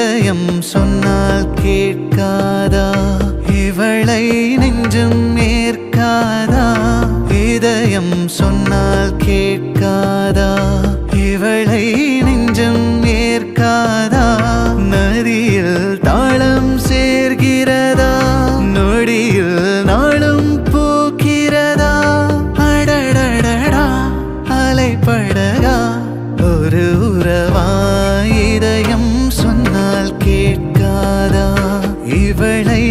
இதயம் சொன்னால் கேட்காதா இவளை நெஞ்சம் ஏற்காதா இதயம் சொன்னால் கேட்காதா இவளை நெஞ்சம் ஏற்காதா நதியில் தாளம் சேர்கிறதா நொடியில் நாளும் பூக்கிறதா அடடடடா அலைப்படகா ஒரு உறவா இதயம் சொன்னால் கேட்காதா இவளை